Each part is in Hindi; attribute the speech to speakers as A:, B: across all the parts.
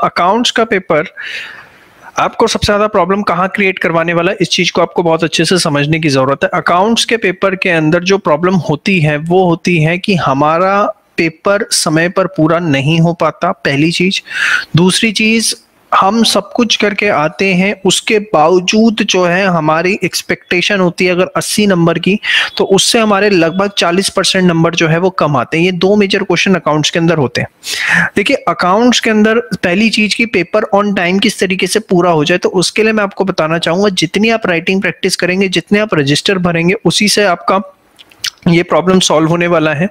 A: अकाउंट्स का पेपर आपको सबसे ज्यादा प्रॉब्लम कहाँ क्रिएट करवाने वाला है, इस चीज को आपको बहुत अच्छे से समझने की जरूरत है। अकाउंट्स के पेपर के अंदर जो प्रॉब्लम होती है वो होती है कि हमारा पेपर समय पर पूरा नहीं हो पाता, पहली चीज। दूसरी चीज, हम सब कुछ करके आते हैं, उसके बावजूद जो है हमारी एक्सपेक्टेशन होती है अगर 80 नंबर की, तो उससे हमारे लगभग 40% नंबर जो है वो कम आते हैं। ये दो मेजर क्वेश्चन अकाउंट्स के अंदर होते हैं। देखिए, अकाउंट्स के अंदर पहली चीज की पेपर ऑन टाइम किस तरीके से पूरा हो जाए, तो उसके लिए मैं आपको बताना चाहूंगा, जितनी आप राइटिंग प्रैक्टिस करेंगे, जितने आप रजिस्टर भरेंगे, उसी से आपका ये प्रॉब्लम सॉल्व होने वाला है।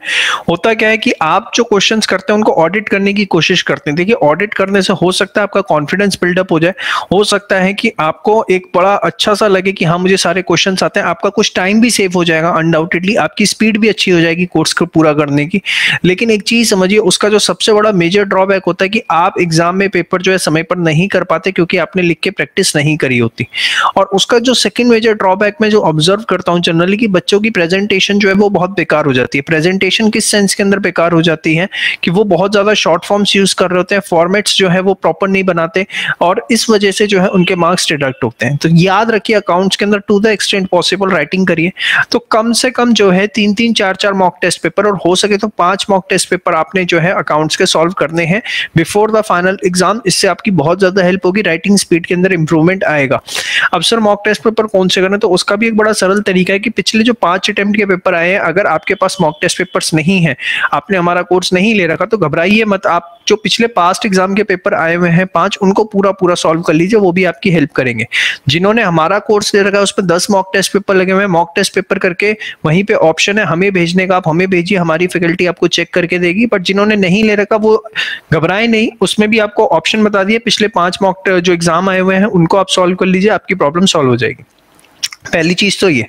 A: होता क्या है कि आप जो क्वेश्चंस करते हैं उनको ऑडिट करने की कोशिश करते हैं। देखिए, ऑडिट करने से हो सकता है आपका कॉन्फिडेंस बिल्डअप हो जाए, हो सकता है कि आपको एक बड़ा अच्छा सा लगे कि हाँ मुझे सारे क्वेश्चंस आते हैं, आपका कुछ टाइम भी सेव हो जाएगा, अनडाउटेडली आपकी स्पीड भी अच्छी हो जाएगी कोर्स को पूरा करने की। लेकिन एक चीज समझिए, उसका जो सबसे बड़ा मेजर ड्रॉबैक होता है कि आप एग्जाम में पेपर जो है समय पर नहीं कर पाते, क्योंकि आपने लिख के प्रैक्टिस नहीं करी होती। और उसका जो सेकेंड मेजर ड्रॉबैक मैं जो ऑब्जर्व करता हूँ जनरली, कि बच्चों की प्रेजेंटेशन जो है वो बहुत बेकार हो जाती है। प्रेजेंटेशन किस सेंस के अंदर बेकार हो जाती है कि वो बहुत ज्यादा शॉर्ट फॉर्म्स यूज कर रहे होते हैं, फॉर्मेट्स जो है वो प्रॉपर नहीं बनाते, और इस वजह से जो है उनके मार्क्स डिडक्ट होते हैं। तो याद रखिए, अकाउंट्स के अंदर to the extent possible writing करिए, तो कम से कम जो है 3-3, 4-4 मॉक टेस्ट पेपर, और हो सके तो 5 मॉक टेस्ट पेपर आपने जो है अकाउंट्स के सॉल्व करने हैं बिफोर द फाइनल एग्जाम। इससे आपकी बहुत ज्यादा हेल्प होगी, राइटिंग स्पीड के अंदर इंप्रूवमेंट आएगा। अब सर मॉक टेस्ट पेपर कौन से करना, तो उसका भी एक बड़ा सरल तरीका है कि पिछले जो 5 अटेम्प्ट के पेपर आए हैं, अगर आपके पास मॉक टेस्ट पेपर्स नहीं है, आपने हमारा कोर्स नहीं ले रखा, तो घबराइए मत। आप जो पिछले पास्ट एग्जाम के पेपर आए हुए हैं 5, उनको पूरा सॉल्व कर लीजिए, वो भी आपकी हेल्प करेंगे। जिन्होंने हमारा कोर्स ले रखा है उस पर 10 मॉक टेस्ट पेपर लगे हुए हैं, मॉक टेस्ट पेपर करके वहीं पे ऑप्शन है हमें भेजने का, आप हमें भेजिए, हमारी फैकल्टी आपको चेक करके देगी। बट जिन्होंने नहीं ले रखा वो घबराए नहीं, उसमें भी आपको ऑप्शन बता दिए, पिछले 5 मॉक जो एग्जाम आए हुए हैं उनको आप सॉल्व कर लीजिए, आपकी प्रॉब्लम सॉल्व हो जाएगी। पहली चीज तो ये।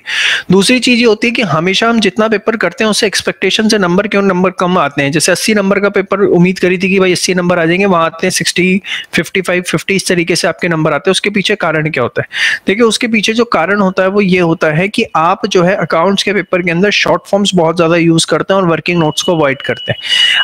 A: दूसरी चीज ये होती है कि हमेशा हम जितना पेपर करते हैं उससे एक्सपेक्टेशन से नंबर क्यों नंबर कम आते हैं। जैसे 80 नंबर का पेपर उम्मीद करी थी कि भाई 80 नंबर आ जाएंगे, वहां आते हैं 60, 55, 50, इस तरीके से आपके नंबर आते हैं। उसके पीछे कारण क्या होता है? देखिए, उसके पीछे जो कारण होता है वो ये होता है कि आप जो है अकाउंट्स के पेपर के अंदर शॉर्ट फॉर्म्स बहुत ज्यादा यूज करते हैं और वर्किंग नोट्स को अवॉइड करते हैं।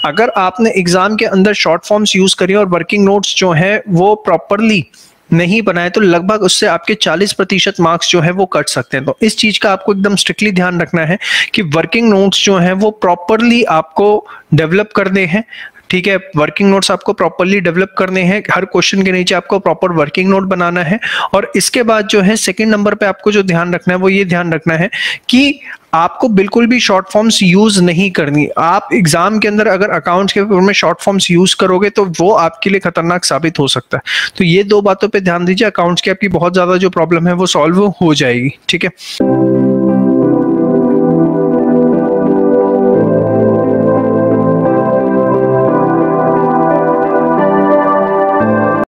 A: अगर आपने एग्जाम के अंदर शॉर्ट फॉर्म्स यूज करी और वर्किंग नोट्स जो है वो प्रॉपरली नहीं बनाए, तो लगभग उससे आपके 40% मार्क्स जो है वो कट सकते हैं। तो इस चीज का आपको एकदम स्ट्रिक्टली ध्यान रखना है कि वर्किंग नोट्स जो है वो प्रॉपरली आपको डेवलप करने हैं। ठीक है, वर्किंग नोट्स आपको प्रॉपरली डेवलप करने हैं, हर क्वेश्चन के नीचे आपको प्रॉपर वर्किंग नोट बनाना है। और इसके बाद जो है सेकंड नंबर पे आपको जो ध्यान रखना है वो ये ध्यान रखना है कि आपको बिल्कुल भी शॉर्ट फॉर्म्स यूज नहीं करनी। आप एग्जाम के अंदर अगर अकाउंट्स के पेपर में शॉर्ट फॉर्म्स यूज करोगे तो वो आपके लिए खतरनाक साबित हो सकता है। तो ये 2 बातों पे ध्यान दीजिए, अकाउंट्स की आपकी बहुत ज्यादा जो प्रॉब्लम है वो सॉल्व हो जाएगी। ठीक है।